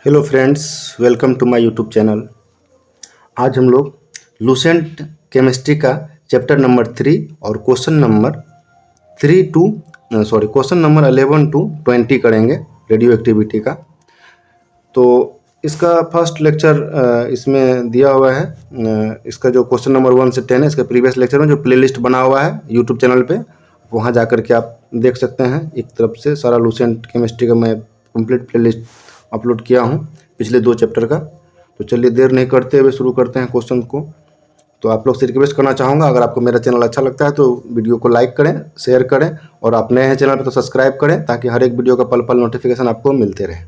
Hello friends, welcome to my YouTube channel. आज हम लोग लूसेंट केमिस्ट्री का चैप्टर नंबर 3 और क्वेश्चन नंबर 11 टू 20 करेंगे रेडियो एक्टिविटी का। तो इसका फर्स्ट लेक्चर इसमें दिया हुआ है। इसका जो क्वेश्चन नंबर 1 से 10 है, इसका प्रीवियस लेक्चर में जो प्लेलिस्ट बना हुआ है यूट्यूब चैनल पे, वहाँ जा कर के आप देख सकते हैं। एक तरफ से सारा लूसेंट केमिस्ट्री का मैं कंप्लीट प्लेलिस्ट अपलोड किया हूँ पिछले 2 चैप्टर का। तो चलिए देर नहीं करते हुए शुरू करते हैं क्वेश्चन को। तो आप लोग से रिक्वेस्ट करना चाहूँगा, अगर आपको मेरा चैनल अच्छा लगता है तो वीडियो को लाइक करें, शेयर करें, और आप नए हैं चैनल पर तो सब्सक्राइब करें, ताकि हर एक वीडियो का पल पल नोटिफिकेशन आपको मिलते रहे।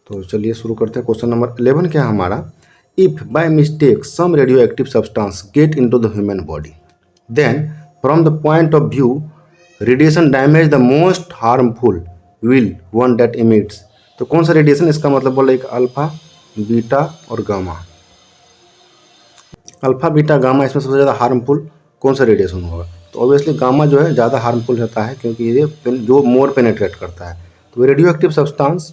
तो चलिए शुरू करते हैं। क्वेश्चन नंबर 11 क्या है हमारा, if by mistake some radioactive substance get into the human body, then from the point of view radiation damage the most harmful will one that emits. तो कौन सा रेडिएशन, इसका मतलब बोला एक अल्फा, बीटा और गामा। अल्फा, बीटा, गामा, इसमें सबसे ज़्यादा हार्मफुल कौन सा रेडिएशन होगा? तो ऑब्वियसली गामा जो है ज़्यादा हार्मफुल होता है, क्योंकि ये जो मोर पेनेट्रेट करता है। तो radioactive substance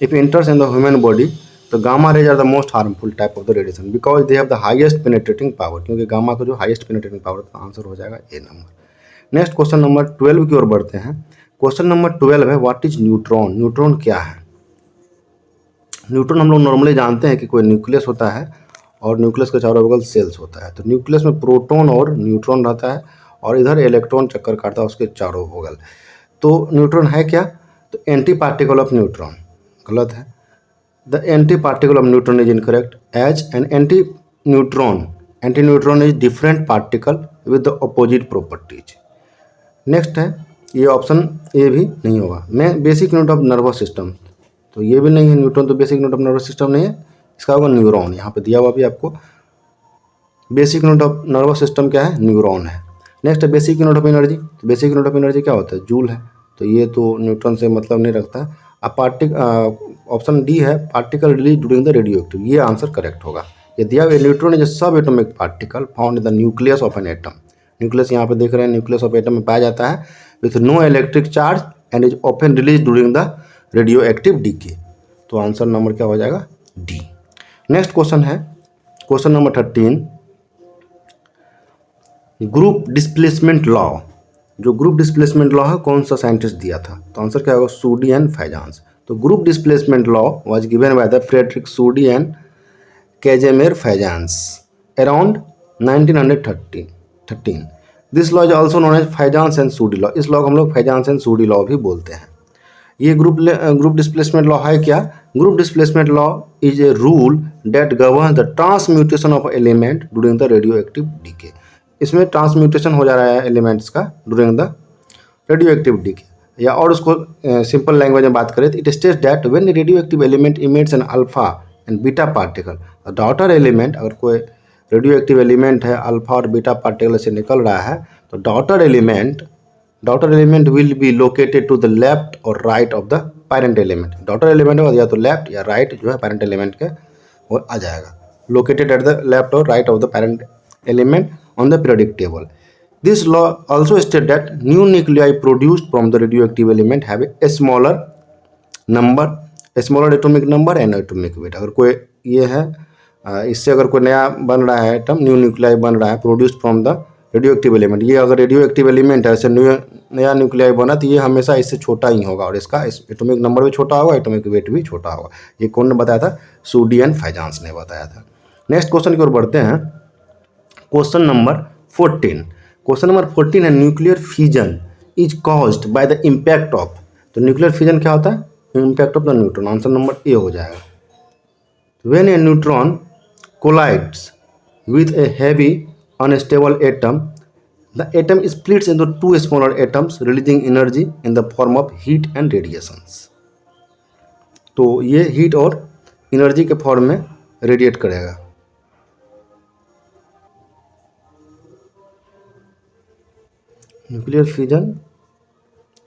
if enters in the human body, तो gamma rays are the most harmful type of the radiation because they have the highest penetrating power, क्योंकि गामा का जो हाईएस्ट पेनेट्रेटिंग पावर का answer हो जाएगा A number. Next question number 12 की ओर बढ़ते हैं। क्वेश्चन नंबर 12 है, व्हाट इज न्यूट्रॉन। न्यूट्रॉन क्या है? न्यूट्रॉन हम लोग नॉर्मली जानते हैं कि कोई न्यूक्लियस होता है और न्यूक्लियस के चारों बगल सेल्स होता है। तो न्यूक्लियस में प्रोटॉन और न्यूट्रॉन रहता है, और इधर इलेक्ट्रॉन चक्कर काटता है उसके चारों बगल। तो न्यूट्रॉन है क्या? तो एंटी पार्टिकल ऑफ न्यूट्रॉन। गलत है। The anti particle of neutron is incorrect, as an anti neutron is different particle with the opposite properties. Next है, ये ऑप्शन ए भी नहीं होगा। मैं basic unit of nervous system, तो ये भी नहीं है। न्यूट्रॉन तो basic unit of nervous system नहीं है, इसका होगा न्यूरॉन। यहाँ पे दिया हुआ भी आपको basic unit of nervous system क्या है, न्यूरॉन है। नेक्स्ट है बेसिक यूनिट ऑफ एनर्जी। तो बेसिक यूनिट ऑफ एनर्जी क्या होता है, जूल है। तो ये तो न्यूट्रॉन से मतलब नहीं रखता है। अब ऑप्शन डी है, particle release during the radio active, ये आंसर करेक्ट होगा। ये दिया हुआ न्यूट्रॉन इज सब atomic particle found in the nucleus of an atom. Nucleus यहाँ पे देख रहे हैं, न्यूक्लियस ऑफ एटम में पाया जाता है with no electric charge and is often release during the radioactive decay. तो आंसर नंबर क्या हो जाएगा, डी। नेक्स्ट क्वेश्चन है question number 13, group displacement law. जो ग्रुप डिस्प्लेसमेंट लॉ है कौन सा साइंटिस्ट दिया था? तो आंसर क्या होगा, सूडी एंड फैजांस। तो group displacement law was given by the Frederick Soddy and Kasimir Fajans around 1913। This law is also known as Fajans and Soddy law. इस लॉ को हम लोग फैजांस एंड सूडी लॉ भी बोलते हैं। ये ग्रुप डिस्प्लेसमेंट लॉ है क्या? Group displacement law is a rule that govern the transmutation of element during the radioactive decay. इसमें ट्रांसम्यूटेशन हो जा रहा है एलिमेंट्स का during the radioactive decay. या और उसको सिंपल लैंग्वेज में बात करें तो it states that when radioactive element emits an alpha and beta particle, the daughter element, अगर कोई रेडियो एक्टिव एलिमेंट है अल्फा और बीटा पार्टिकल से निकल रहा है, तो daughter element will be located to the left और right of the parent element. Daughter element होगा या तो लेफ्ट या राइट जो है पैरेंट एलिमेंट के वो आ जाएगा, लोकेटेड एट द लेफ्ट और right of the parent element on the periodic table. This law also state that new nuclei produced from the radioactive element have a smaller atomic number and atomic weight. अगर कोई ये है इससे अगर कोई नया बन रहा है एटम, न्यू न्यूक्लियाई बन रहा है produced from the radioactive element, ये अगर रेडियो एक्टिव एलिमेंट है, ऐसे नया न्यूक्लियाई बना, तो ये हमेशा इससे छोटा ही होगा, और इसका एटॉमिक नंबर भी छोटा होगा, एटॉमिक वेट भी छोटा होगा। ये कौन ने बताया था? सूडी एंड फैजांस ने बताया था। नेक्स्ट क्वेश्चन की ओर बढ़ते हैं। Question number 14। क्वेश्चन नंबर 14 है, nuclear fusion is caused by the impact of. तो न्यूक्लियर फ्यूजन क्या होता है? Impact of the neutron. Answer number A हो जाएगा। When a neutron collides with a heavy unstable atom, the atom splits into two smaller atoms releasing energy in the form of heat and radiations। तो ये heat और energy के form में radiate करेगा। Nuclear fusion,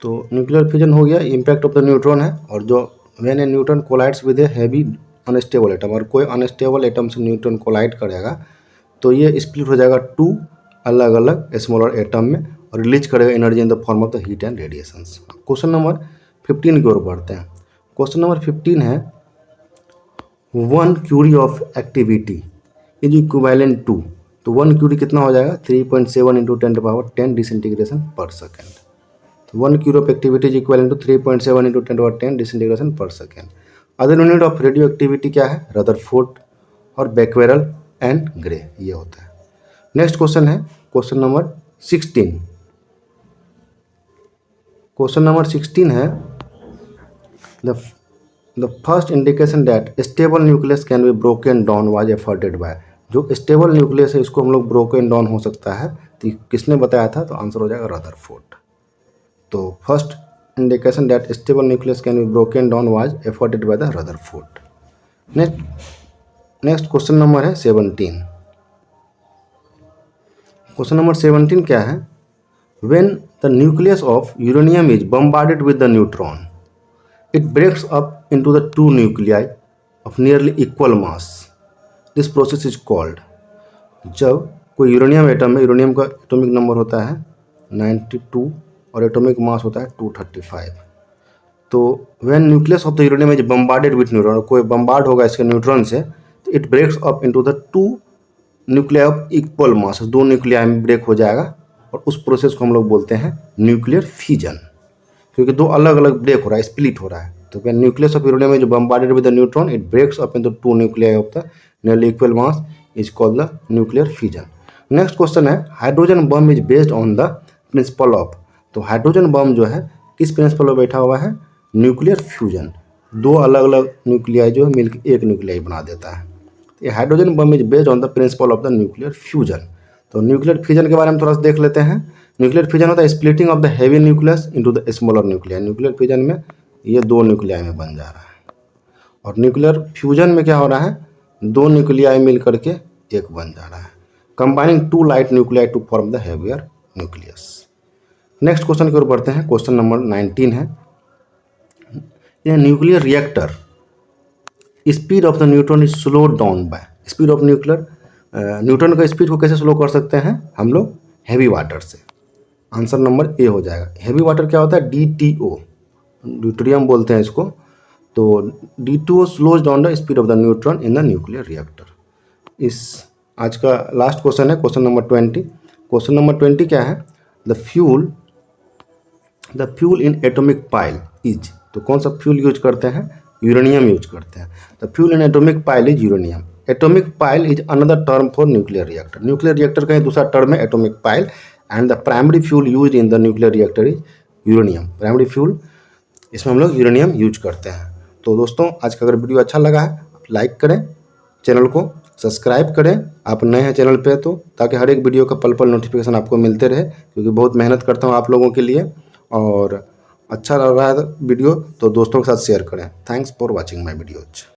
तो nuclear fusion हो गया, impact of the neutron है। और जो when a neutron collides with a heavy unstable atom, और कोई अनस्टेबल एटम से न्यूट्रॉन कोलाइड करेगा तो ये स्प्लिट हो जाएगा 2 अलग अलग स्मॉलर एटम में, और रिलीज करेगा energy in the form of the heat and radiations. Question number 15 की ओर बढ़ते हैं। क्वेश्चन नंबर 15 है, 1 curie of activity is equivalent to, तो 1 क्यूरी कितना हो जाएगा 3.7 इंटू 10⁻10 डिसइंटीग्रेशन पर सेकेंड। तो 1 curie of activity is equivalent to 3.7 into 10⁻10 disintegration per second. Other unit of radioactivity क्या है, रदरफोर्ड और बेक्वेरल एंड ग्रे, ये होता है। नेक्स्ट क्वेश्चन है क्वेश्चन नंबर 16। क्वेश्चन नंबर 16 है the first indication that stable nucleus can be broken down was afforded by, जो stable nucleus है इसको हम लोग ब्रोकन डाउन हो सकता है, तो किसने बताया था, तो आंसर हो जाएगा रदरफोर्ड। तो first indication that stable nucleus can be broken down was afforded by the Rutherford. Next question number है 17। क्वेश्चन नंबर 17 क्या है, when the nucleus of uranium is bombarded with the neutron it breaks up into the two nuclei of nearly equal mass. This process is called, जब कोई uranium atom है, uranium का atomic number होता है 92 और atomic mass होता है 235। तो when nucleus of the uranium is bombarded with neutron, कोई बम्बार्ड होगा इसके न्यूट्रॉन से, तो it breaks up into the two nuclei of equal mass, दो न्यूक्लियाई में ब्रेक हो जाएगा और उस प्रोसेस को हम लोग बोलते हैं न्यूक्लियर फ्यूजन, क्योंकि दो अलग अलग ब्रेक हो रहा है, स्प्लिट हो रहा है। तो when nucleus of uranium is bombarded with the neutron it breaks up into two nuclei of the nearly equal mass is called the nuclear fusion. Next question है hydrogen bomb is based on the principle of, तो hydrogen bomb जो है किस principal पर बैठा हुआ है, nuclear fusion. दो अलग अलग न्यूक्लियाई जो है मिलकर एक न्यूक्लियाई बना देता है। ये hydrogen bomb is based on the principle of the nuclear fusion. तो न्यूक्लियर फ्यूजन के बारे में थोड़ा सा देख लेते हैं। न्यूक्लियर फ्यूजन होता है splitting of the heavy nucleus into the smaller nuclei. Nuclear fusion में ये दो न्यूक्लियाई में बन जा रहा है, और न्यूक्लियर फ्यूजन में क्या हो रहा है, दो न्यूक्लियाई मिल करके एक बन जा रहा है, combining two light nuclei to form the heavier nucleus. Next question की ओर बढ़ते हैं। क्वेश्चन नंबर 19 है, in nuclear reactor speed of the neutron is slow down by, speed of neutron का स्पीड को कैसे स्लो कर सकते हैं हम लोग, हैवी वाटर से। आंसर नंबर ए हो जाएगा। हैवी वाटर क्या होता है, DTO, ड्यूटेरियम बोलते हैं इसको। तो DTO slows down the speed of the neutron in the nuclear reactor. इस आज का लास्ट क्वेश्चन है क्वेश्चन नंबर 20। क्वेश्चन नंबर 20 क्या है, the fuel in atomic pile is, तो कौन सा फ्यूल यूज करते हैं, यूरेनियम यूज करते हैं। The fuel in atomic pile is uranium. Atomic pile is another term for nuclear reactor. Nuclear reactor का ही दूसरा टर्म है atomic pile, and the primary fuel use in the nuclear reactor is uranium. Primary fuel इसमें हम लोग uranium use करते हैं। तो दोस्तों आज का अगर वीडियो अच्छा लगा है लाइक करें, चैनल को सब्सक्राइब करें, आप नए हैं चैनल पे तो, ताकि हर एक वीडियो का पल पल नोटिफिकेशन आपको मिलते रहे, क्योंकि बहुत मेहनत करता हूँ आप लोगों के लिए। और अच्छा लग रहा है वीडियो तो दोस्तों के साथ शेयर करें। Thanks for watching my videos.